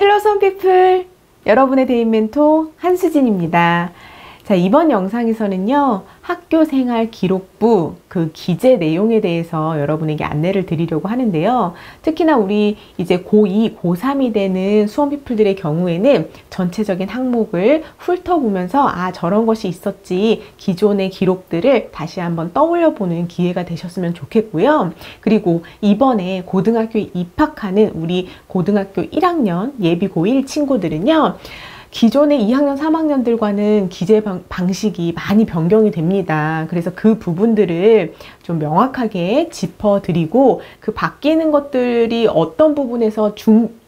헬로 수험피플, 여러분의 대인 멘토 한수진입니다. 자, 이번 영상에서는요, 학교생활 기록부 그 기재 내용에 대해서 여러분에게 안내를 드리려고 하는데요. 특히나 우리 이제 고2, 고3이 되는 수험피플들의 경우에는 전체적인 항목을 훑어보면서 저런 것이 있었지, 기존의 기록들을 다시 한번 떠올려보는 기회가 되셨으면 좋겠고요. 그리고 이번에 고등학교에 입학하는 우리 고등학교 1학년 예비 고1 친구들은요, 기존의 2학년, 3학년들과는 기재 방식이 많이 변경이 됩니다. 그래서 그 부분들을 좀 명확하게 짚어드리고 그 바뀌는 것들이 어떤 부분에서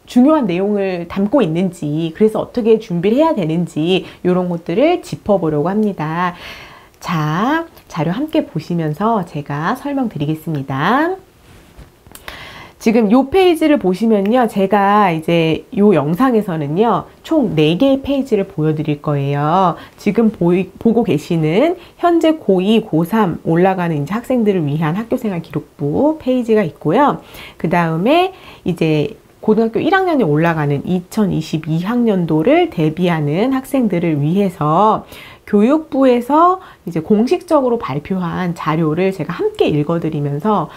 중요한 내용을 담고 있는지, 그래서 어떻게 준비를 해야 되는지 이런 것들을 짚어보려고 합니다. 자, 자료 함께 보시면서 제가 설명드리겠습니다. 지금 이 페이지를 보시면요, 제가 이제 이 영상에서는요, 총 4개의 페이지를 보여드릴 거예요. 지금 보고 계시는 현재 고2, 고3 올라가는 이제 학생들을 위한 학교생활 기록부 페이지가 있고요. 그 다음에 이제 고등학교 1학년에 올라가는 2022학년도를 대비하는 학생들을 위해서 교육부에서 이제 공식적으로 발표한 자료를 제가 함께 읽어드리면서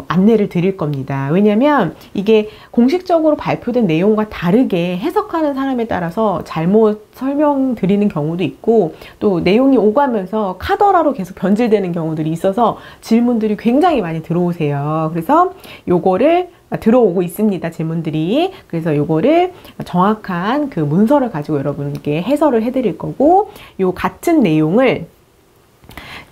안내를 드릴 겁니다. 왜냐면 이게 공식적으로 발표된 내용과 다르게 해석하는 사람에 따라서 잘못 설명드리는 경우도 있고, 또 내용이 오가면서 카더라로 계속 변질되는 경우들이 있어서 질문들이 굉장히 많이 들어오세요. 그래서 요거를 들어오고 있습니다, 질문들이. 그래서 요거를 정확한 그 문서를 가지고 여러분께 해설을 해드릴 거고, 요 같은 내용을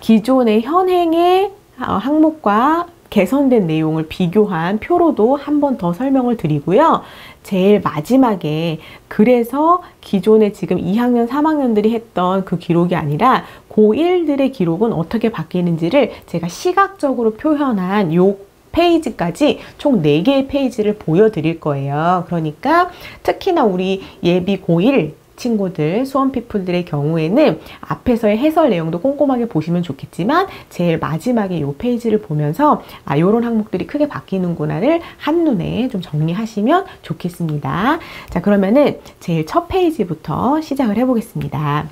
기존의 현행의 항목과 개선된 내용을 비교한 표로도 한 번 더 설명을 드리고요. 제일 마지막에 그래서 기존에 지금 2학년, 3학년들이 했던 그 기록이 아니라 고1들의 기록은 어떻게 바뀌는지를 제가 시각적으로 표현한 요 페이지까지 총 4개의 페이지를 보여드릴 거예요. 그러니까 특히나 우리 예비 고1 친구들, 수험피플들의 경우에는 앞에서의 해설 내용도 꼼꼼하게 보시면 좋겠지만 제일 마지막에 이 페이지를 보면서 요런 항목들이 크게 바뀌는구나를 한눈에 좀 정리하시면 좋겠습니다. 자, 그러면은 제일 첫 페이지부터 시작을 해보겠습니다.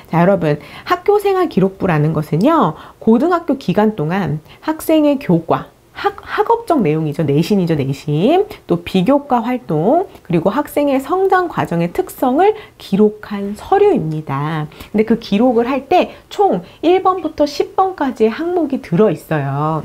자, 여러분, 학교생활 기록부라는 것은요, 고등학교 기간 동안 학생의 교과, 학업적 내용이죠. 내신이죠. 내신. 또 비교과 활동, 그리고 학생의 성장 과정의 특성을 기록한 서류입니다. 근데 그 기록을 할 때 총 1번부터 10번까지의 항목이 들어있어요.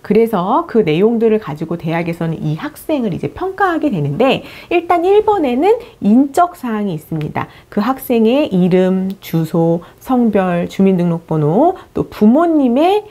그래서 그 내용들을 가지고 대학에서는 이 학생을 이제 평가하게 되는데, 일단 1번에는 인적 사항이 있습니다. 그 학생의 이름, 주소, 성별, 주민등록번호, 또 부모님의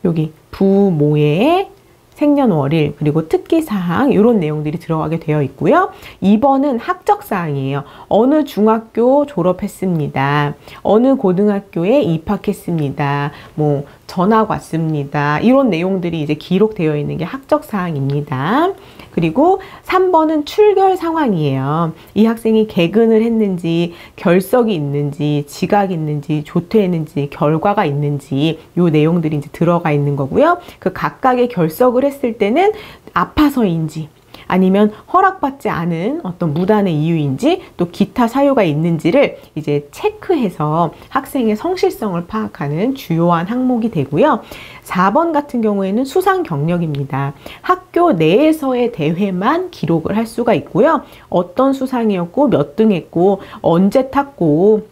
여기 부모의 생년월일, 그리고 특기사항, 이런 내용들이 들어가게 되어 있고요. 2번은 학적사항이에요. 어느 중학교 졸업했습니다. 어느 고등학교에 입학했습니다. 뭐 전학 왔습니다. 이런 내용들이 이제 기록되어 있는 게 학적사항입니다. 그리고 3번은 출결 상황이에요. 이 학생이 개근을 했는지, 결석이 있는지, 지각이 있는지, 조퇴했는지, 결과가 있는지, 이 내용들이 이제 들어가 있는 거고요. 그 각각의 결석을 했을 때는 아파서인지, 아니면 허락받지 않은 어떤 무단의 이유인지, 또 기타 사유가 있는지를 이제 체크해서 학생의 성실성을 파악하는 주요한 항목이 되고요. 4번 같은 경우에는 수상 경력입니다. 학교 내에서의 대회만 기록을 할 수가 있고요. 어떤 수상이었고, 몇 등 했고, 언제 탔고,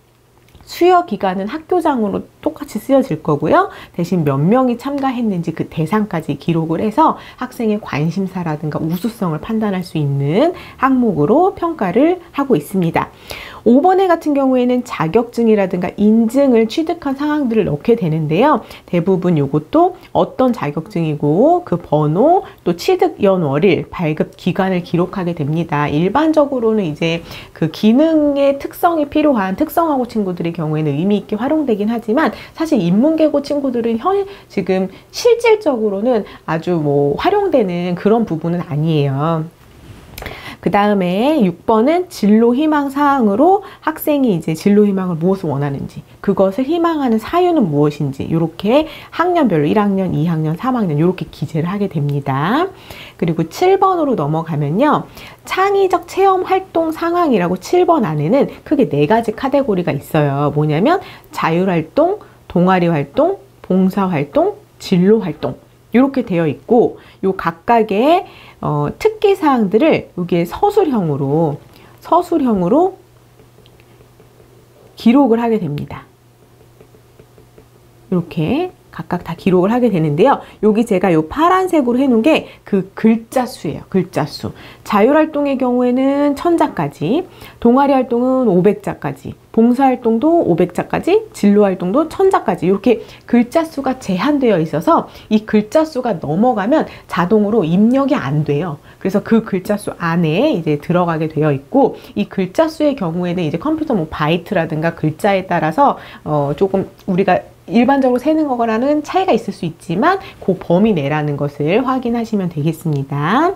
수여 기간은 학교장으로 똑같이 쓰여질 거고요. 대신 몇 명이 참가했는지 그 대상까지 기록을 해서 학생의 관심사라든가 우수성을 판단할 수 있는 항목으로 평가를 하고 있습니다. 5번에 같은 경우에는 자격증이라든가 인증을 취득한 상황들을 넣게 되는데요. 대부분 이것도 어떤 자격증이고 그 번호, 또 취득 연월일, 발급 기간을 기록하게 됩니다. 일반적으로는 이제 그 기능의 특성이 필요한 특성화고 친구들의 경우에는 의미 있게 활용되긴 하지만, 사실 인문계고 친구들은 지금 실질적으로는 아주 활용되는 그런 부분은 아니에요. 그 다음에 6번은 진로 희망 사항으로 학생이 이제 진로 희망을 무엇을 원하는지, 그것을 희망하는 사유는 무엇인지 이렇게 학년별로 1학년, 2학년, 3학년 이렇게 기재를 하게 됩니다. 그리고 7번으로 넘어가면요. 창의적 체험 활동 상황이라고 7번 안에는 크게 4가지 카테고리가 있어요. 뭐냐면 자율활동, 동아리활동, 봉사활동, 진로활동 이렇게 되어 있고, 요 각각의 특기사항들을 여기에 서술형으로 기록을 하게 됩니다. 이렇게 각각 다 기록을 하게 되는데요. 여기 제가 요 파란색으로 해놓은 게 그 글자 수예요. 글자 수. 자율활동의 경우에는 1000자까지, 동아리활동은 500자까지, 봉사활동도 500자까지, 진로활동도 1000자까지 이렇게 글자 수가 제한되어 있어서 이 글자 수가 넘어가면 자동으로 입력이 안 돼요. 그래서 그 글자 수 안에 이제 들어가게 되어 있고, 이 글자 수의 경우에는 이제 컴퓨터 뭐 바이트라든가 글자에 따라서 조금 우리가 일반적으로 세는 거랑은 차이가 있을 수 있지만 그 범위 내라는 것을 확인하시면 되겠습니다.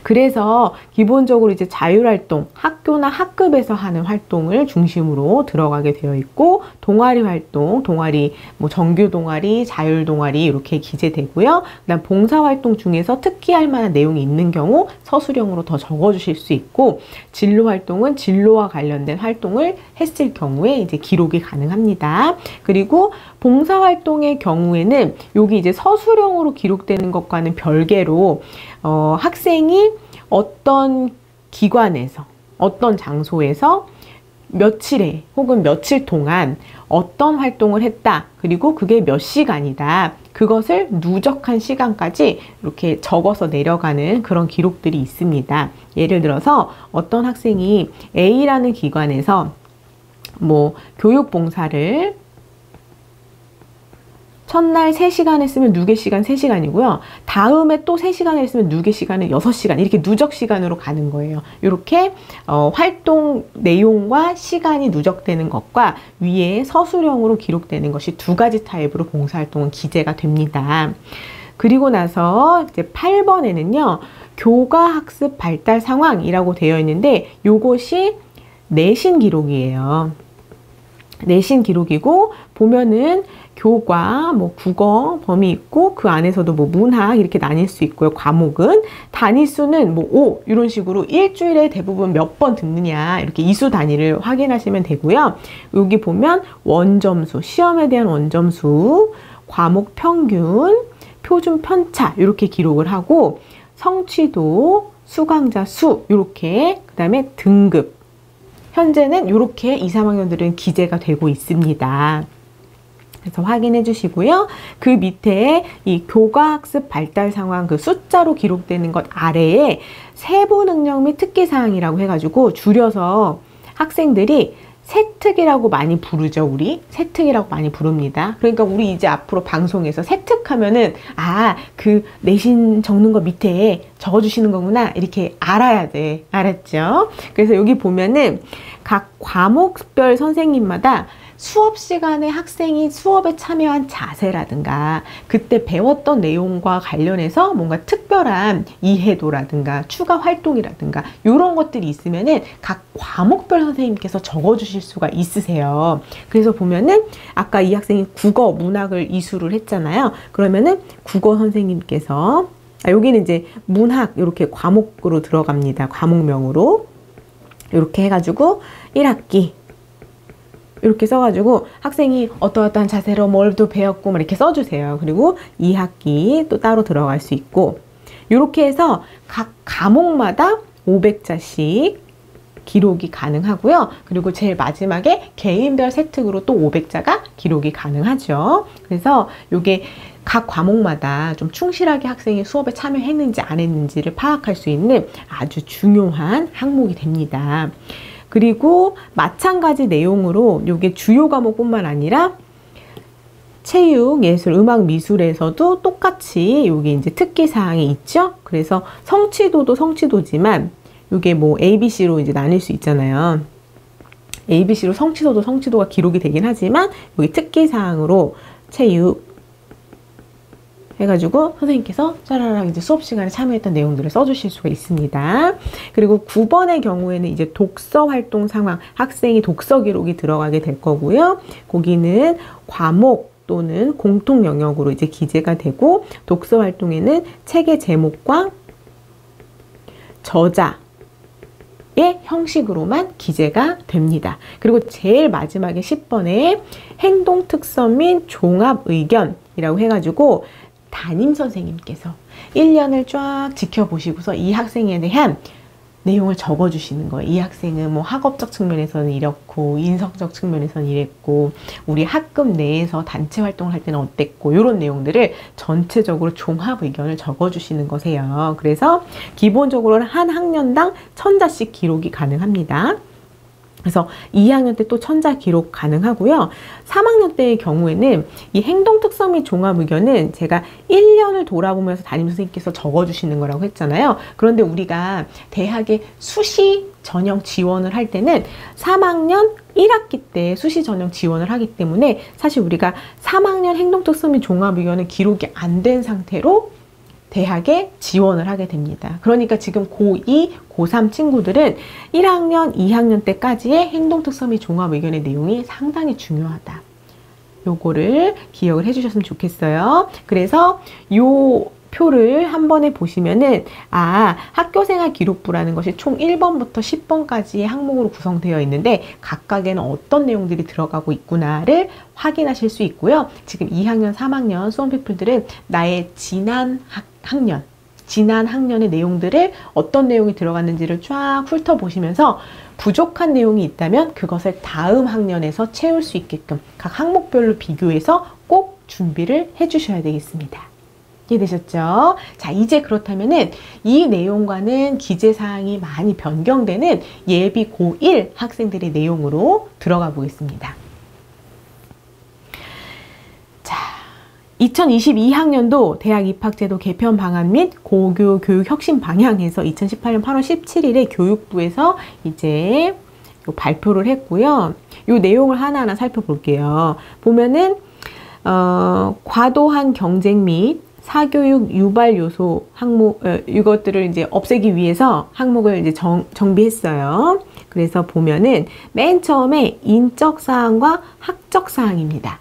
그래서 기본적으로 이제 자율활동, 학교나 학급에서 하는 활동을 중심으로 들어가게 되어 있고, 동아리 활동, 동아리, 뭐 정규 동아리, 자율 동아리 이렇게 기재되고요. 그다음 봉사활동 중에서 특기할 만한 내용이 있는 경우 서술형으로 더 적어주실 수 있고, 진로 활동은 진로와 관련된 활동을 했을 경우에 이제 기록이 가능합니다. 그리고 봉사활동의 경우에는 여기 이제 서술형으로 기록되는 것과는 별개로 학생이 어떤 기관에서, 어떤 장소에서 며칠에 혹은 며칠 동안 어떤 활동을 했다, 그리고 그게 몇 시간이다, 그것을 누적한 시간까지 이렇게 적어서 내려가는 그런 기록들이 있습니다. 예를 들어서 어떤 학생이 A라는 기관에서 뭐 교육봉사를 첫날 3시간 했으면 누계 시간 3시간이고요. 다음에 또 3시간 했으면 누계 시간은 6시간, 이렇게 누적 시간으로 가는 거예요. 이렇게 활동 내용과 시간이 누적되는 것과 위에 서술형으로 기록되는 것이 2가지 타입으로 봉사활동은 기재가 됩니다. 그리고 나서 이제 8번에는요. 교과학습 발달 상황이라고 되어 있는데, 요것이 내신 기록이에요. 내신 기록이고, 보면은 교과, 뭐 국어 범위 있고, 그 안에서도 뭐 문학 이렇게 나뉠 수 있고요. 과목은 단위수는 뭐 5 이런 식으로 일주일에 대부분 몇 번 듣느냐 이렇게 이수 단위를 확인하시면 되고요. 여기 보면 원점수, 시험에 대한 원점수, 과목 평균, 표준 편차 이렇게 기록을 하고, 성취도, 수강자 수 이렇게, 그 다음에 등급, 현재는 이렇게 2, 3학년들은 기재가 되고 있습니다. 그래서 확인해 주시고요. 그 밑에 이 교과학습 발달 상황 그 숫자로 기록되는 것 아래에 세부 능력 및 특기 사항이라고 해가지고 줄여서 학생들이 세특이라고 많이 부르죠. 우리 세특이라고 많이 부릅니다. 그러니까 우리 이제 앞으로 방송에서 세특하면은 그 내신 적는 거 밑에 적어주시는 거구나 이렇게 알아야 돼. 알았죠? 그래서 여기 보면은 각 과목별 선생님마다 수업 시간에 학생이 수업에 참여한 자세라든가 그때 배웠던 내용과 관련해서 뭔가 특별한 이해도라든가 추가 활동이라든가 이런 것들이 있으면은 각 과목별 선생님께서 적어주실 수가 있으세요. 그래서 보면은 아까 이 학생이 국어, 문학을 이수를 했잖아요. 그러면은 국어 선생님께서 여기는 이제 문학 이렇게 과목으로 들어갑니다. 과목명으로 이렇게 해가지고 1학기 이렇게 써가지고 학생이 어떠어떠한 자세로 뭘 또 배웠고 막 이렇게 써주세요. 그리고 2학기 또 따로 들어갈 수 있고 이렇게 해서 각 과목마다 500자씩 기록이 가능하고요. 그리고 제일 마지막에 개인별 세특으로 또 500자가 기록이 가능하죠. 그래서 이게 각 과목마다 좀 충실하게 학생이 수업에 참여했는지 안 했는지를 파악할 수 있는 아주 중요한 항목이 됩니다. 그리고 마찬가지 내용으로 이게 주요 과목뿐만 아니라 체육, 예술, 음악, 미술에서도 똑같이 여기 이제 특기 사항이 있죠. 그래서 성취도도 성취도지만 이게 뭐 ABC로 이제 나뉠 수 있잖아요. ABC로 성취도도 성취도가 기록이 되긴 하지만 여기 특기 사항으로 체육, 해가지고 선생님께서 짜라락 이제 수업 시간에 참여했던 내용들을 써주실 수가 있습니다. 그리고 9번의 경우에는 이제 독서 활동 상황, 학생이 독서 기록이 들어가게 될 거고요. 거기는 과목 또는 공통 영역으로 이제 기재가 되고, 독서 활동에는 책의 제목과 저자의 형식으로만 기재가 됩니다. 그리고 제일 마지막에 10번에 행동 특성 및 종합 의견이라고 해가지고 담임선생님께서 1년을 쫙 지켜보시고서 이 학생에 대한 내용을 적어주시는 거예요. 이 학생은 뭐 학업적 측면에서는 이렇고, 인성적 측면에서는 이랬고, 우리 학급 내에서 단체 활동을 할 때는 어땠고, 이런 내용들을 전체적으로 종합 의견을 적어주시는 거세요. 그래서 기본적으로는 한 학년당 1000자씩 기록이 가능합니다. 그래서 2학년 때 또 1000자 기록 가능하고요. 3학년 때의 경우에는 이 행동 특성 및 종합 의견은 제가 1년을 돌아보면서 담임선생님께서 적어주시는 거라고 했잖아요. 그런데 우리가 대학에 수시 전형 지원을 할 때는 3학년 1학기 때 수시 전형 지원을 하기 때문에 사실 우리가 3학년 행동 특성 및 종합 의견은 기록이 안 된 상태로 대학에 지원을 하게 됩니다. 그러니까 지금 고2, 고3 친구들은 1학년, 2학년 때까지의 행동특성 및 종합의견의 내용이 상당히 중요하다. 요거를 기억을 해주셨으면 좋겠어요. 그래서 요 표를 한 번에 보시면은, 아, 학교생활 기록부라는 것이 총 1번부터 10번까지의 항목으로 구성되어 있는데 각각에는 어떤 내용들이 들어가고 있구나를 확인하실 수 있고요. 지금 2학년, 3학년 수험피플들은 나의 지난 학년의 내용들을 어떤 내용이 들어갔는지를 쫙 훑어보시면서 부족한 내용이 있다면 그것을 다음 학년에서 채울 수 있게끔 각 항목별로 비교해서 꼭 준비를 해주셔야 되겠습니다. 이해되셨죠? 자, 이제 그렇다면은 이 내용과는 기재사항이 많이 변경되는 예비 고1 학생들의 내용으로 들어가 보겠습니다. 자, 2022학년도 대학 입학제도 개편 방안 및 고교 교육 혁신 방향에서 2018년 8월 17일에 교육부에서 이제 발표를 했고요. 이 내용을 하나하나 살펴볼게요. 보면은 과도한 경쟁 및 사교육 유발 요소 항목, 이것들을 이제 없애기 위해서 항목을 이제 정비했어요. 그래서 보면은 맨 처음에 인적 사항과 학적 사항입니다.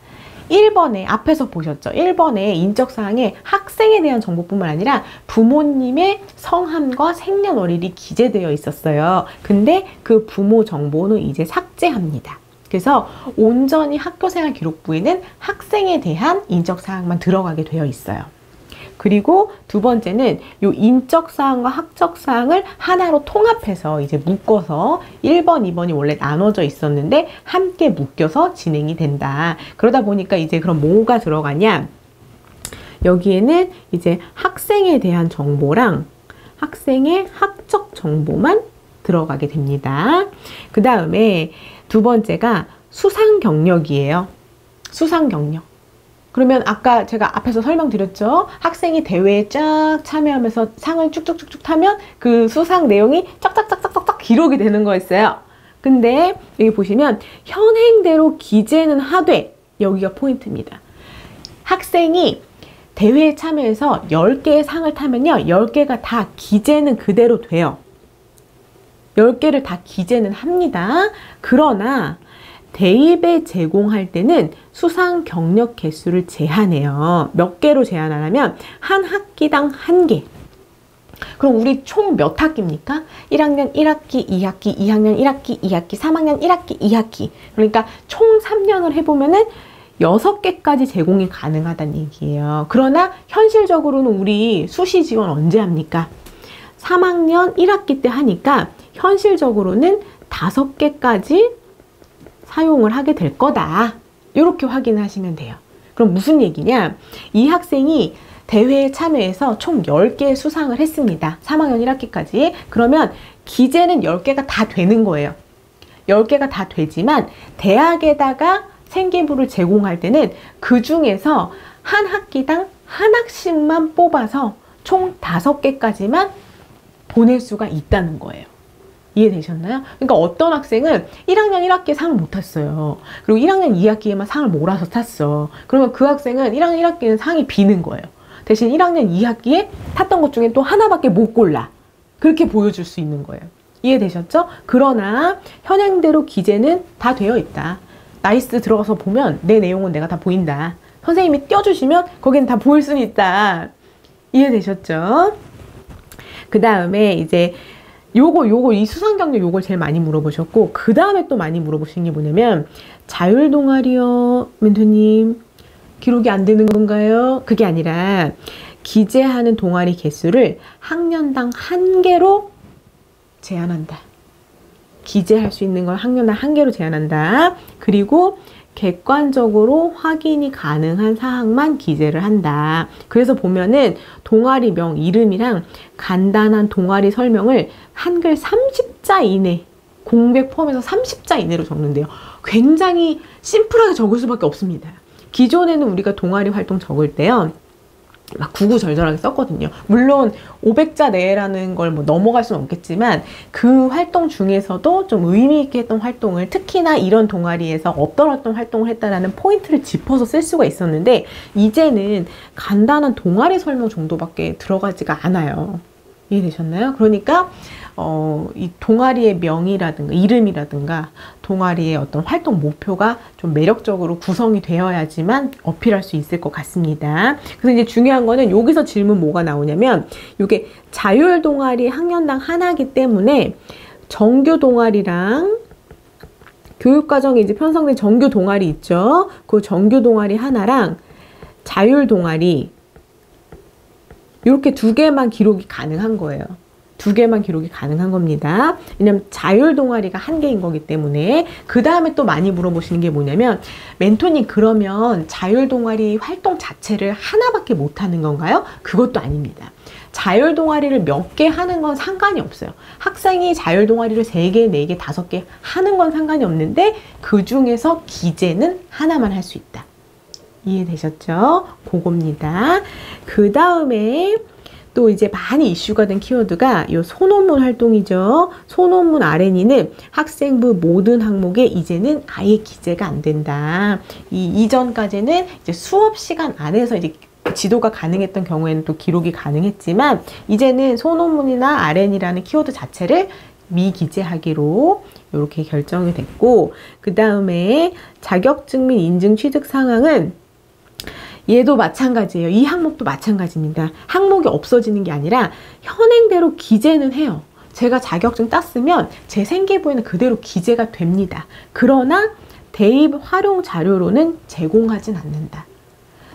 1번에 앞에서 보셨죠? 1번에 인적 사항에 학생에 대한 정보뿐만 아니라 부모님의 성함과 생년월일이 기재되어 있었어요. 근데 그 부모 정보는 이제 삭제합니다. 그래서 온전히 학교생활 기록부에는 학생에 대한 인적 사항만 들어가게 되어 있어요. 그리고 두 번째는 이 인적 사항과 학적 사항을 하나로 통합해서 이제 묶어서 1번, 2번이 원래 나눠져 있었는데 함께 묶여서 진행이 된다. 그러다 보니까 이제 그럼 뭐가 들어가냐? 여기에는 이제 학생에 대한 정보랑 학생의 학적 정보만 들어가게 됩니다. 그 다음에 두 번째가 수상 경력이에요. 수상 경력. 그러면 아까 제가 앞에서 설명드렸죠. 학생이 대회에 쫙 참여하면서 상을 쭉쭉쭉쭉 타면 그 수상 내용이 쫙쫙쫙쫙쫙 기록이 되는 거였어요. 근데 여기 보시면 현행대로 기재는 하되, 여기가 포인트입니다. 학생이 대회에 참여해서 10개의 상을 타면요, 10개가 다 기재는 그대로 돼요. 10개를 다 기재는 합니다. 그러나 대입에 제공할 때는 수상 경력 개수를 제한해요. 몇 개로 제한하냐면 한 학기당 1개. 그럼 우리 총 몇 학기입니까? 1학년 1학기, 2학기, 2학년 1학기, 2학기, 3학년 1학기, 2학기. 그러니까 총 3년을 해보면은 6개까지 제공이 가능하다는 얘기예요. 그러나 현실적으로는 우리 수시 지원 언제 합니까? 3학년 1학기 때 하니까 현실적으로는 5개까지 사용을 하게 될 거다. 이렇게 확인하시면 돼요. 그럼 무슨 얘기냐? 이 학생이 대회에 참여해서 총 10개 수상을 했습니다. 3학년 1학기까지. 그러면 기재는 10개가 다 되는 거예요. 10개가 다 되지만 대학에다가 생계부를 제공할 때는 그 중에서 한 학기당 한 학씩만 뽑아서 총 5개까지만 보낼 수가 있다는 거예요. 이해되셨나요? 그러니까 어떤 학생은 1학년 1학기에 상을 못 탔어요. 그리고 1학년 2학기에만 상을 몰아서 탔어. 그러면 그 학생은 1학년 1학기에는 상이 비는 거예요. 대신 1학년 2학기에 탔던 것 중에 또 하나밖에 못 골라. 그렇게 보여줄 수 있는 거예요. 이해되셨죠? 그러나 현행대로 기재는 다 되어 있다. 나이스 들어가서 보면 내 내용은 내가 다 보인다. 선생님이 띄워주시면 거기는 다 보일 수는 있다. 이해되셨죠? 그 다음에 이제 이 수상 경력 요걸 제일 많이 물어보셨고, 그 다음에 또 많이 물어보신 게 뭐냐면, 자율 동아리요, 멘토님, 기록이 안 되는 건가요? 그게 아니라, 기재하는 동아리 개수를 학년당 1개로 제한한다. 기재할 수 있는 걸 학년당 1개로 제한한다. 그리고 객관적으로 확인이 가능한 사항만 기재를 한다. 그래서 보면은 동아리명 이름이랑 간단한 동아리 설명을 한글 30자 이내, 공백 포함해서 30자 이내로 적는데요. 굉장히 심플하게 적을 수밖에 없습니다. 기존에는 우리가 동아리 활동 적을 때요, 막 구구절절하게 썼거든요. 물론 500자 내라는 걸 뭐 넘어갈 수는 없겠지만 그 활동 중에서도 좀 의미 있게 했던 활동을, 특히나 이런 동아리에서 어떤 활동을 했다라는 포인트를 짚어서 쓸 수가 있었는데, 이제는 간단한 동아리 설명 정도밖에 들어가지가 않아요. 이해되셨나요? 그러니까 이 동아리의 명이라든가 이름이라든가 동아리의 어떤 활동 목표가 좀 매력적으로 구성이 되어야지만 어필할 수 있을 것 같습니다. 그래서 이제 중요한 거는 여기서 질문 뭐가 나오냐면, 이게 자율 동아리 학년당 하나이기 때문에 정규 동아리랑 교육과정에 이제 편성된 정규 동아리 있죠. 그 정규 동아리 하나랑 자율 동아리 이렇게 2개만 기록이 가능한 거예요. 2개만 기록이 가능한 겁니다. 왜냐면 자율 동아리가 1개인 거기 때문에. 그 다음에 또 많이 물어보시는 게 뭐냐면, 멘토님 그러면 자율 동아리 활동 자체를 하나밖에 못 하는 건가요? 그것도 아닙니다. 자율 동아리를 몇 개 하는 건 상관이 없어요. 학생이 자율 동아리를 3개, 4개, 5개 하는 건 상관이 없는데, 그 중에서 기재는 하나만 할 수 있다. 이해되셨죠? 그겁니다. 그 다음에 또 이제 많이 이슈가 된 키워드가 이 소논문 활동이죠. 소논문 R&E는 학생부 모든 항목에 이제는 아예 기재가 안 된다. 이전까지는 이제 수업 시간 안에서 이제 지도가 가능했던 경우에는 또 기록이 가능했지만, 이제는 소논문이나 R&E라는 키워드 자체를 미기재하기로 이렇게 결정이 됐고, 그 다음에 자격증 및 인증 취득 상황은 얘도 마찬가지예요. 이 항목도 마찬가지입니다. 항목이 없어지는 게 아니라 현행대로 기재는 해요. 제가 자격증 땄으면 제 생계부에는 그대로 기재가 됩니다. 그러나 대입 활용 자료로는 제공하진 않는다.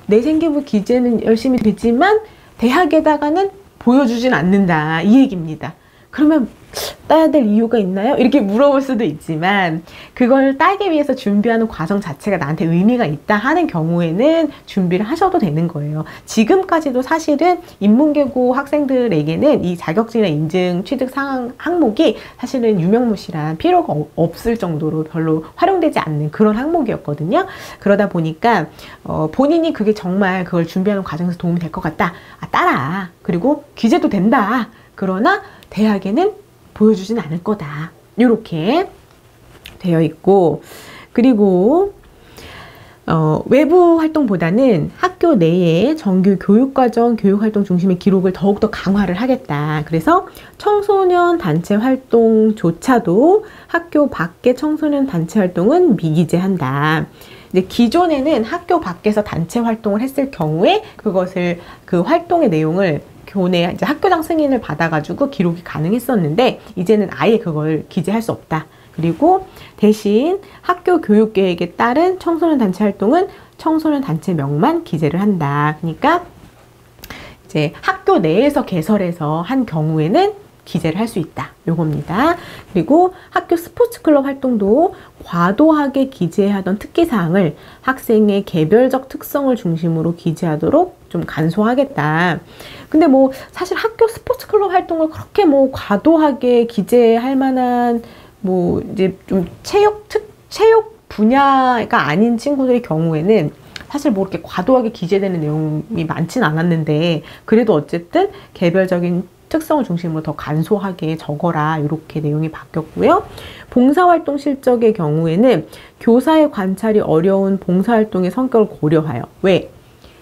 내 생계부 기재는 열심히 되지만 대학에다가는 보여주진 않는다. 이 얘기입니다. 그러면 따야 될 이유가 있나요? 이렇게 물어볼 수도 있지만, 그걸 따기 위해서 준비하는 과정 자체가 나한테 의미가 있다 하는 경우에는 준비를 하셔도 되는 거예요. 지금까지도 사실은 인문계고 학생들에게는 이 자격증이나 인증 취득 상황 항목이 사실은 유명무실한, 필요가 없을 정도로 별로 활용되지 않는 그런 항목이었거든요. 그러다 보니까 본인이 그게 정말 그걸 준비하는 과정에서 도움이 될 것 같다. 따라. 그리고 기재도 된다. 그러나 대학에는 보여주진 않을 거다. 이렇게 되어 있고, 그리고 외부 활동보다는 학교 내에 정규 교육과정 교육활동 중심의 기록을 더욱더 강화를 하겠다. 그래서 청소년 단체 활동조차도 학교 밖의 청소년 단체 활동은 미기재한다. 이제 기존에는 학교 밖에서 단체 활동을 했을 경우에 그것을, 그 활동의 내용을 교내 이제 학교장 승인을 받아가지고 기록이 가능했었는데, 이제는 아예 그걸 기재할 수 없다. 그리고 대신 학교 교육 계획에 따른 청소년 단체 활동은 청소년 단체명만 기재를 한다. 그러니까 이제 학교 내에서 개설해서 한 경우에는 기재를 할 수 있다. 요겁니다. 그리고 학교 스포츠 클럽 활동도 과도하게 기재하던 특기사항을 학생의 개별적 특성을 중심으로 기재하도록 좀 간소하겠다. 근데 뭐 사실 학교 스포츠 클럽 활동을 그렇게 뭐 과도하게 기재할 만한 뭐 이제 좀 체육 분야가 아닌 친구들의 경우에는 사실 뭐 이렇게 과도하게 기재되는 내용이 많진 않았는데, 그래도 어쨌든 개별적인 특성을 중심으로 더 간소하게 적어라. 이렇게 내용이 바뀌었고요. 봉사활동 실적의 경우에는 교사의 관찰이 어려운 봉사활동의 성격을 고려하여. 왜?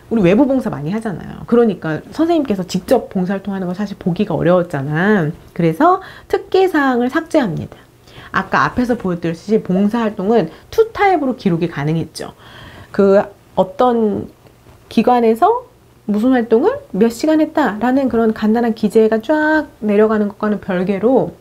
우리 외부 봉사 많이 하잖아요. 그러니까 선생님께서 직접 봉사활동하는 거 사실 보기가 어려웠잖아. 그래서 특기사항을 삭제합니다. 아까 앞에서 보여드렸듯이 봉사활동은 2타입으로 기록이 가능했죠. 그 어떤 기관에서 무슨 활동을 몇 시간 했다라는 그런 간단한 기재가 쫙 내려가는 것과는 별개로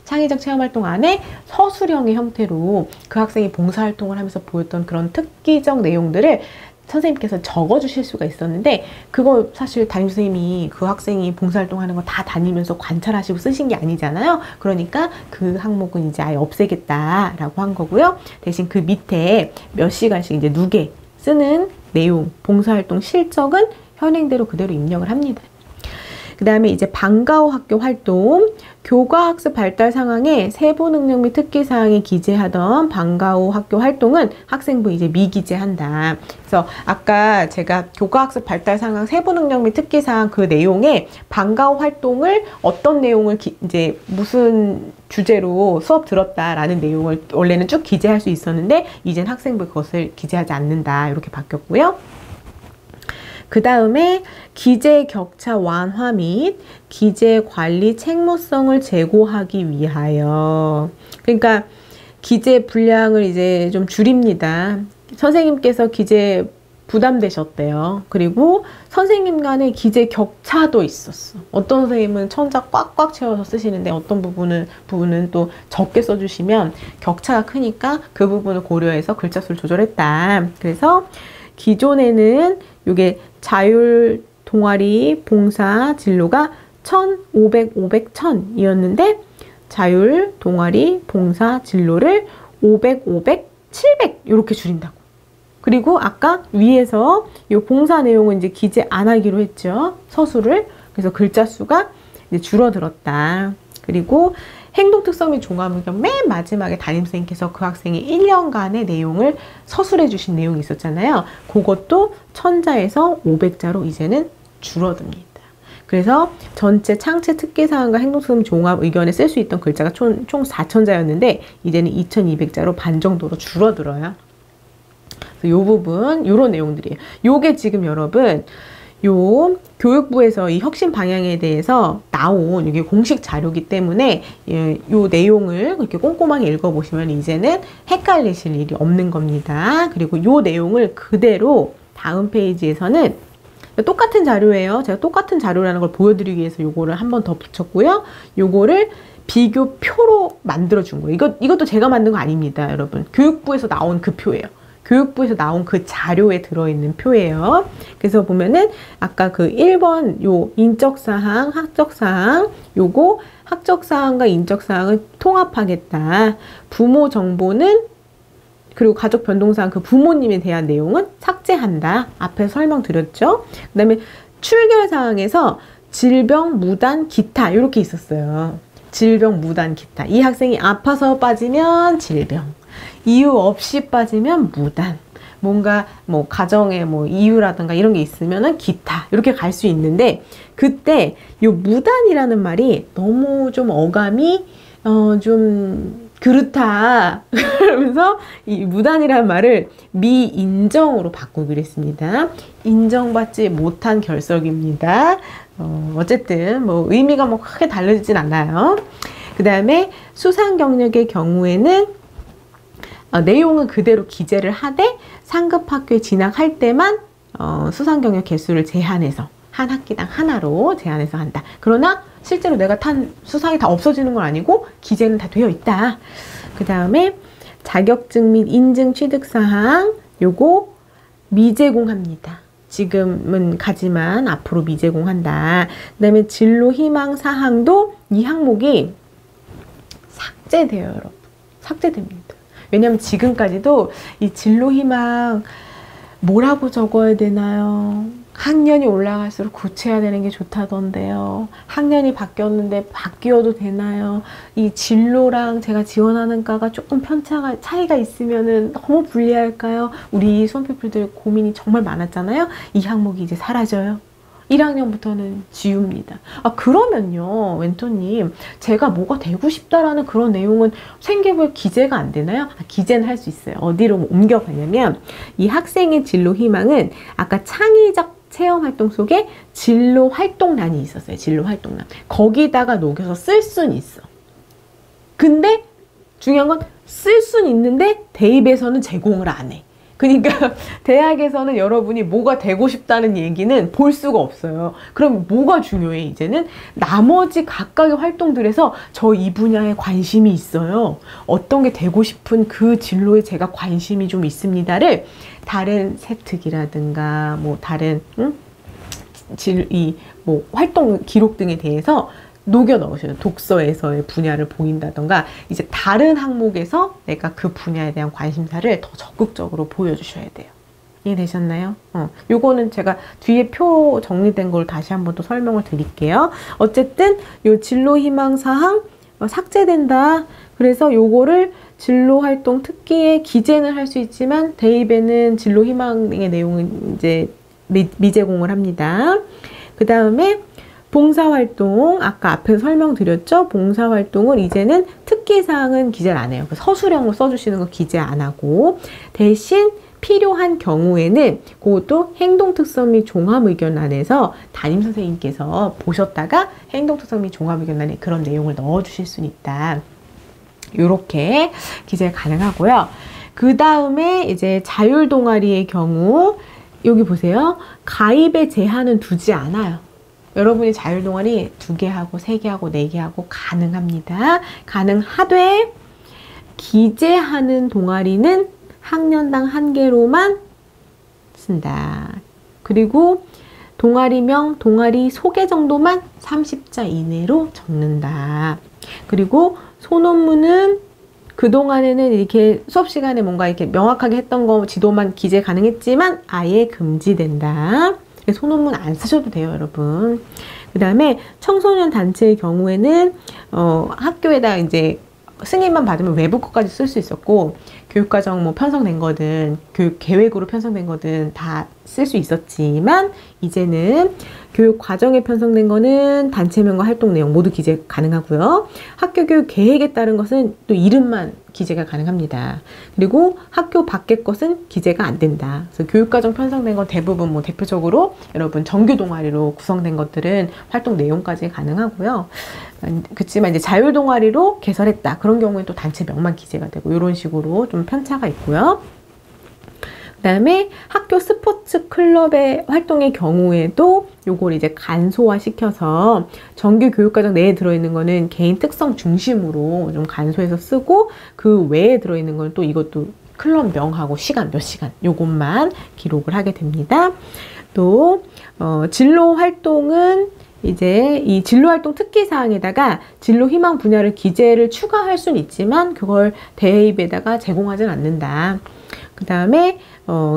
창의적 체험활동 안에 서술형의 형태로 그 학생이 봉사활동을 하면서 보였던 그런 특기적 내용들을 선생님께서 적어주실 수가 있었는데, 그거 사실 담임선생님이 그 학생이 봉사활동하는 거 다 다니면서 관찰하시고 쓰신 게 아니잖아요. 그러니까 그 항목은 이제 아예 없애겠다라고 한 거고요. 대신 그 밑에 몇 시간씩 이제 누계 쓰는 내용, 봉사활동 실적은 현행대로 그대로 입력을 합니다. 그 다음에 이제 방과 후 학교 활동, 교과학습 발달 상황에 세부 능력 및 특기 사항이 기재하던 방과 후 학교 활동은 학생부 이제 미기재한다. 그래서 아까 제가 교과학습 발달 상황 세부 능력 및 특기 사항 그 내용에 방과 후 활동을 어떤 내용을 이제 무슨 주제로 수업 들었다라는 내용을 원래는 쭉 기재할 수 있었는데 이젠 학생부 그것을 기재하지 않는다. 이렇게 바뀌었고요. 그 다음에 기재 격차 완화 및 기재 관리 책무성을 제고하기 위하여, 그러니까 기재 분량을 이제 좀 줄입니다. 선생님께서 기재 부담되셨대요. 그리고 선생님 간의 기재 격차도 있었어. 어떤 선생님은 천자 꽉꽉 채워서 쓰시는데 어떤 부분은 또 적게 써주시면 격차가 크니까 그 부분을 고려해서 글자 수를 조절했다. 그래서 기존에는 이게 자율 동아리 봉사 진로가 1500, 500, 1000이었는데 자율 동아리 봉사 진로를 500, 500, 700 이렇게 줄인다고. 그리고 아까 위에서 이 봉사 내용은 이제 기재 안 하기로 했죠. 서술을. 그래서 글자 수가 이제 줄어들었다. 그리고 행동 특성 및 종합 의견 맨 마지막에 담임선생님께서 그 학생이 1년간의 내용을 서술해 주신 내용이 있었잖아요. 그것도 1000자에서 500자로 이제는 줄어듭니다. 그래서 전체 창체 특기사항과 행동 특성 종합 의견에 쓸 수 있던 글자가 총 4000자였는데 이제는 2200자로 반 정도로 줄어들어요. 그래서 요 부분, 요런 내용들이에요. 요게 지금 여러분 요 교육부에서 이 혁신 방향에 대해서 나온 이게 공식 자료이기 때문에 요 내용을 그렇게 꼼꼼하게 읽어보시면 이제는 헷갈리실 일이 없는 겁니다. 그리고 요 내용을 그대로 다음 페이지에서는 똑같은 자료예요. 제가 똑같은 자료라는 걸 보여드리기 위해서 요거를 한 번 더 붙였고요. 요거를 비교표로 만들어준 거예요. 이것도 제가 만든 거 아닙니다, 여러분. 교육부에서 나온 그 표예요. 교육부에서 나온 그 자료에 들어있는 표예요. 그래서 보면은 아까 그 1번 요 인적사항, 학적사항, 요거 학적사항과 인적사항을 통합하겠다. 부모 정보는 그리고 가족 변동사항 그 부모님에 대한 내용은 삭제한다. 앞에 설명드렸죠. 그 다음에 출결사항에서 질병, 무단, 기타 이렇게 있었어요. 질병, 무단, 기타. 이 학생이 아파서 빠지면 질병. 이유 없이 빠지면 무단. 뭔가 뭐 가정에 뭐 이유라든가 이런 게 있으면은 기타. 이렇게 갈 수 있는데 그때 요 무단이라는 말이 너무 좀 어감이 좀 그렇다. 그러면서 이 무단이라는 말을 미인정으로 바꾸기로 했습니다. 인정받지 못한 결석입니다. 어쨌든 뭐 의미가 뭐 크게 달라지진 않아요. 그 다음에 수상 경력의 경우에는 내용은 그대로 기재를 하되 상급 학교에 진학할 때만 수상 경력 개수를 제한해서 한 학기당 하나로 제한해서 한다. 그러나 실제로 내가 탄 수상이 다 없어지는 건 아니고 기재는 다 되어 있다. 그 다음에 자격증 및 인증 취득사항 요거 미제공합니다. 지금은 가지만 앞으로 미제공한다. 그 다음에 진로 희망 사항도 이 항목이 삭제돼요, 여러분. 삭제됩니다. 왜냐면 지금까지도 이 진로 희망 뭐라고 적어야 되나요? 학년이 올라갈수록 고쳐야 되는 게 좋다던데요. 학년이 바뀌었는데 바뀌어도 되나요? 이 진로랑 제가 지원하는 과가 조금 차이가 있으면은 너무 불리할까요? 우리 수험피플들 고민이 정말 많았잖아요. 이 항목이 이제 사라져요. 1학년부터는 지웁니다. 아, 그러면요, 멘토님, 제가 뭐가 되고 싶다라는 그런 내용은 생계부에 기재가 안 되나요? 아, 기재는 할 수 있어요. 어디로 옮겨가냐면, 이 학생의 진로 희망은 아까 창의적 체험 활동 속에 진로 활동란이 있었어요. 진로 활동란. 거기다가 녹여서 쓸 수는 있어. 근데 중요한 건 쓸 수는 있는데 대입에서는 제공을 안 해. 그러니까 대학에서는 여러분이 뭐가 되고 싶다는 얘기는 볼 수가 없어요. 그럼 뭐가 중요해? 이제는 나머지 각각의 활동들에서 저 이 분야에 관심이 있어요. 어떤 게 되고 싶은 그 진로에 제가 관심이 좀 있습니다를 다른 세특이라든가 뭐 다른 뭐 활동 기록 등에 대해서 녹여 넣으셔요. 독서에서의 분야를 보인다던가 이제 다른 항목에서 내가 그 분야에 대한 관심사를 더 적극적으로 보여주셔야 돼요. 이해되셨나요? 요거는 제가 뒤에 표 정리된 걸 다시 한번 또 설명을 드릴게요. 어쨌든 요 진로 희망 사항 삭제된다. 그래서 요거를 진로 활동 특기에 기재는 할 수 있지만 대입에는 진로 희망의 내용은 이제 미제공을 합니다. 그 다음에 봉사활동, 아까 앞에서 설명드렸죠? 봉사활동은 이제는 특기사항은 기재를 안 해요. 서술형으로 써주시는 거 기재 안 하고 대신 필요한 경우에는 그것도 행동특성 및 종합의견란에서 담임선생님께서 보셨다가 행동특성 및 종합의견란에 그런 내용을 넣어주실 수 있다. 이렇게 기재 가능하고요. 그 다음에 이제 자율동아리의 경우 여기 보세요. 가입의 제한은 두지 않아요. 여러분이 자율동아리 2개 하고 3개 하고 4개 하고 가능합니다. 가능하되 기재하는 동아리는 학년당 1개로만 쓴다. 그리고 동아리명, 동아리 소개 정도만 30자 이내로 적는다. 그리고 소논문은 그동안에는 이렇게 수업 시간에 뭔가 이렇게 명확하게 했던 거 지도만 기재 가능했지만 아예 금지된다. 소논문 안 쓰셔도 돼요, 여러분. 그 다음에 청소년 단체의 경우에는 학교에다 이제 승인만 받으면 외부 것까지 쓸 수 있었고 교육과정 뭐 편성된 거든 교육 계획으로 편성된 거든 다 쓸 수 있었지만 이제는 교육과정에 편성된 거는 단체명과 활동 내용 모두 기재 가능하고요. 학교 교육 계획에 따른 것은 또 이름만 기재가 가능합니다. 그리고 학교 밖의 것은 기재가 안 된다. 그래서 교육과정 편성된 건 대부분 뭐 대표적으로 여러분 정규 동아리로 구성된 것들은 활동 내용까지 가능하고요. 그렇지만 이제 자율 동아리로 개설했다. 그런 경우에 또 단체명만 기재가 되고 이런 식으로 좀 편차가 있고요. 그 다음에 학교 스포츠 클럽의 활동의 경우에도 요걸 이제 간소화 시켜서 정규 교육과정 내에 들어있는 거는 개인 특성 중심으로 좀 간소해서 쓰고 그 외에 들어있는 건 또 이것도 클럽명하고 시간 몇 시간 요것만 기록을 하게 됩니다. 또 진로 활동은 이제 이 진로활동 특기사항에다가 진로 희망 분야를 기재를 추가할 수는 있지만 그걸 대입에다가 제공하지는 않는다. 그 다음에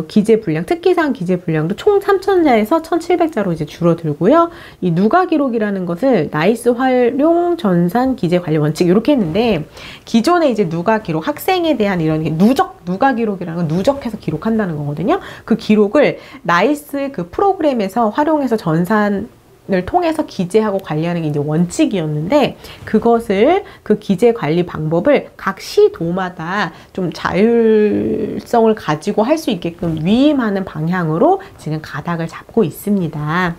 기재 분량, 특기사항 기재 분량도 총 3,000자에서 1,700자로 이제 줄어들고요. 이 누가 기록이라는 것을 나이스 활용 전산 기재 관리 원칙 이렇게 했는데 기존에 이제 누가 기록, 학생에 대한 이런 누가 기록이라는 건 누적해서 기록한다는 거거든요. 그 기록을 나이스 그 프로그램에서 활용해서 전산 을 통해서 기재하고 관리하는 게 이제 원칙이었는데 그것을 그 기재 관리 방법을 각 시도마다 좀 자율성을 가지고 할 수 있게끔 위임하는 방향으로 지금 가닥을 잡고 있습니다.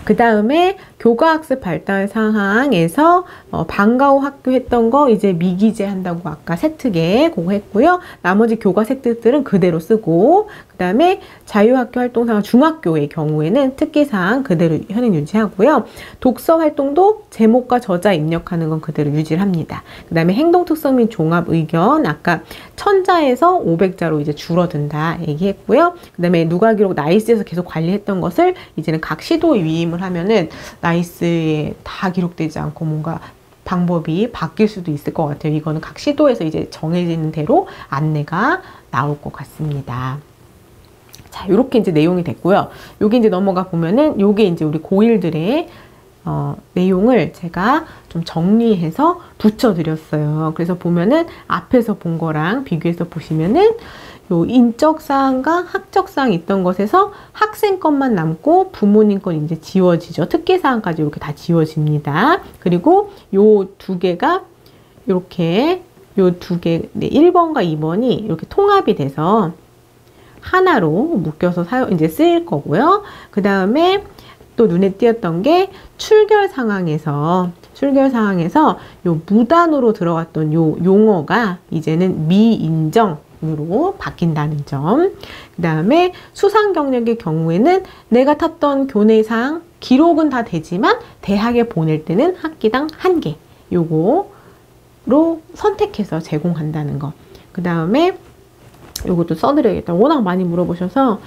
그 다음에 교과학습 발달 사항에서 방과 후 학교 했던 거 이제 미기재 한다고 아까 세특에 그거 했고요. 나머지 교과 세특들은 그대로 쓰고 그 다음에 자유학교 활동 사항 중학교의 경우에는 특기사항 그대로 현행 유지하고요. 독서 활동도 제목과 저자 입력하는 건 그대로 유지를 합니다. 그 다음에 행동 특성 및 종합 의견 아까 1000자에서 500자로 이제 줄어든다 얘기했고요. 그 다음에 누가 기록 나이스에서 계속 관리했던 것을 이제는 각 시도에 위임을 하면은 나이스에 다 기록되지 않고 뭔가 방법이 바뀔 수도 있을 것 같아요. 이거는 각 시도에서 이제 정해지는 대로 안내가 나올 것 같습니다. 자, 요렇게 이제 내용이 됐고요. 요게 이제 넘어가 보면은 요게 이제 우리 고1들의 내용을 제가 좀 정리해서 붙여드렸어요. 그래서 보면은 앞에서 본 거랑 비교해서 보시면은 요 인적사항과 학적사항이 있던 것에서 학생 것만 남고 부모님 건 이제 지워지죠. 특기사항까지 이렇게 다 지워집니다. 그리고 요 두 개가 이렇게 요 두 개, 네, 1번과 2번이 이렇게 통합이 돼서 하나로 묶여서 이제 쓰일 거고요. 그 다음에 또 눈에 띄었던 게 출결 상황에서 요 무단으로 들어갔던 요 용어가 이제는 미인정으로 바뀐다는 점. 그 다음에 수상 경력의 경우에는 내가 탔던 교내상 기록은 다 되지만 대학에 보낼 때는 학기당 1개 요거로 선택해서 제공한다는 거. 그 다음에 요것도 써드려야겠다. 워낙 많이 물어보셔서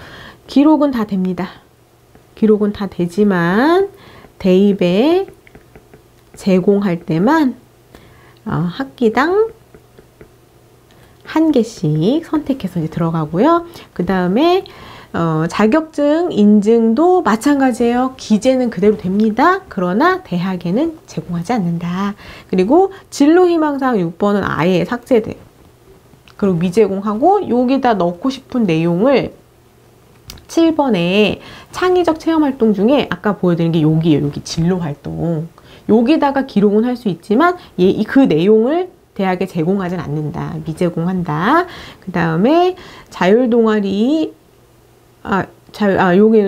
기록은 다 됩니다. 기록은 다 되지만 대입에 제공할 때만 학기당 1개씩 선택해서 이제 들어가고요. 그 다음에 자격증 인증도 마찬가지예요. 기재는 그대로 됩니다. 그러나 대학에는 제공하지 않는다. 그리고 진로희망사항 6번은 아예 삭제돼요. 그리고 미제공하고 여기다 넣고 싶은 내용을 7번에 창의적 체험활동 중에 아까 보여드린 게 여기예요. 여기 진로활동. 여기다가 기록은 할 수 있지만 그 내용을 대학에 제공하진 않는다. 미제공한다. 그 다음에 자율동아리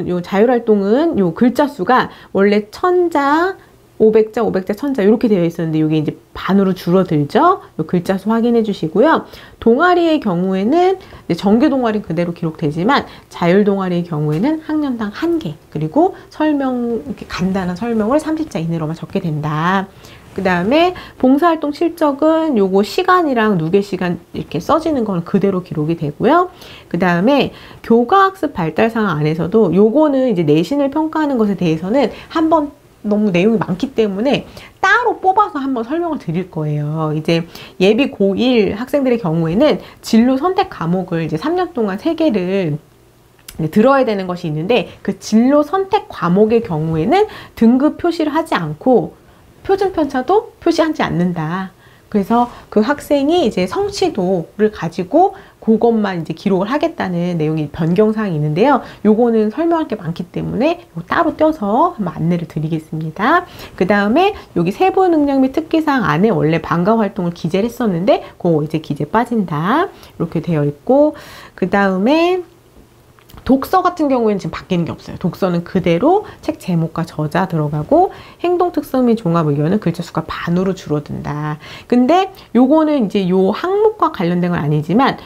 요 자율활동은 요 글자 수가 원래 1000자, 500자, 500자, 1000자 이렇게 되어 있었는데 이게 이제 반으로 줄어들죠. 요 글자 수 확인해 주시고요. 동아리의 경우에는 정규 동아리는 그대로 기록되지만 자율 동아리의 경우에는 학년당 1개 그리고 이렇게 간단한 설명을 30자 이내로만 적게 된다. 그 다음에 봉사활동 실적은 요거 시간이랑 누계 시간 이렇게 써지는 건 그대로 기록이 되고요. 그 다음에 교과학습 발달 상황 안에서도 요거는 이제 내신을 평가하는 것에 대해서는 한번 너무 내용이 많기 때문에 따로 뽑아서 한번 설명을 드릴 거예요. 이제 예비 고1 학생들의 경우에는 진로 선택 과목을 이제 3년 동안 3개를 들어야 되는 것이 있는데 그 진로 선택 과목의 경우에는 등급 표시를 하지 않고 표준 편차도 표시하지 않는다. 그래서 그 학생이 이제 성취도를 가지고 그것만 이제 기록을 하겠다는 내용이 변경사항이 있는데요. 요거는 설명할 게 많기 때문에 따로 떼서 한번 안내를 드리겠습니다. 그 다음에 여기 세부 능력 및 특기사항 안에 원래 방과 활동을 기재를 했었는데 그거 이제 기재 빠진다. 이렇게 되어 있고 그 다음에 독서 같은 경우에는 지금 바뀌는 게 없어요. 독서는 그대로 책 제목과 저자 들어가고 행동 특성 및 종합 의견은 글자 수가 반으로 줄어든다. 근데 요거는 이제 요 항목과 관련된 건 아니지만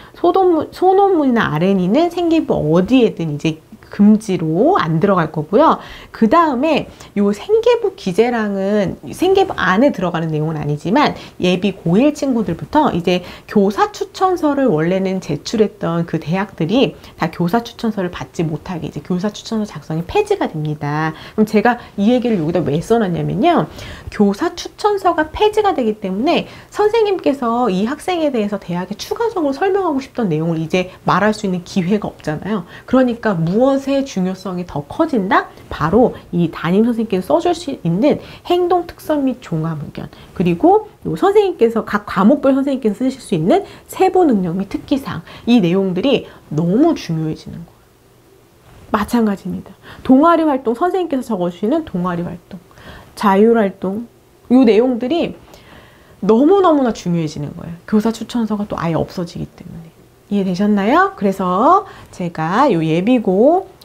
소논문이나 RNE는 생기부 어디에든 이제 금지로 안 들어갈 거고요. 그 다음에 요 생계부 기재랑은 생계부 안에 들어가는 내용은 아니지만 예비 고1 친구들부터 이제 교사 추천서를 원래는 제출했던 그 대학들이 다 교사 추천서를 받지 못하게 이제 교사 추천서 작성이 폐지가 됩니다. 그럼 제가 이 얘기를 여기다 왜 써놨냐면요. 교사 추천서가 폐지가 되기 때문에 선생님께서 이 학생에 대해서 대학에 추가적으로 설명하고 싶던 내용을 이제 말할 수 있는 기회가 없잖아요. 그러니까 무엇의 중요성이 더 커진다? 바로 이 담임 선생님께서 써줄 수 있는 행동 특성 및 종합 의견 그리고 선생님께서 각 과목별 선생님께서 쓰실 수 있는 세부 능력 및 특기사항 이 내용들이 너무 중요해지는 거예요. 마찬가지입니다. 동아리 활동 선생님께서 적어주시는 동아리 활동 자율활동 이 내용들이 너무너무나 중요해지는 거예요. 교사 추천서가 또 아예 없어지기 때문에. 이해되셨나요? 그래서 제가 요 예비고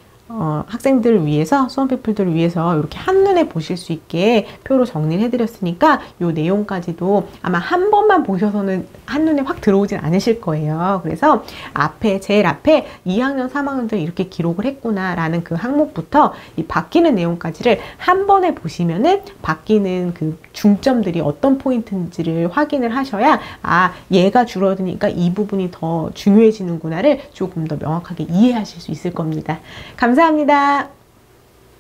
학생들을 위해서 수험피플들을 위해서 이렇게 한눈에 보실 수 있게 표로 정리를 해드렸으니까 요 내용까지도 아마 한 번만 보셔서는 한눈에 확 들어오진 않으실 거예요. 그래서 제일 앞에 2학년 3학년들 이렇게 기록을 했구나 라는 그 항목부터 이 바뀌는 내용까지를 한 번에 보시면은 바뀌는 그 중점들이 어떤 포인트인지를 확인을 하셔야 얘가 줄어드니까 이 부분이 더 중요해지는구나를 조금 더 명확하게 이해하실 수 있을 겁니다. 감사합니다.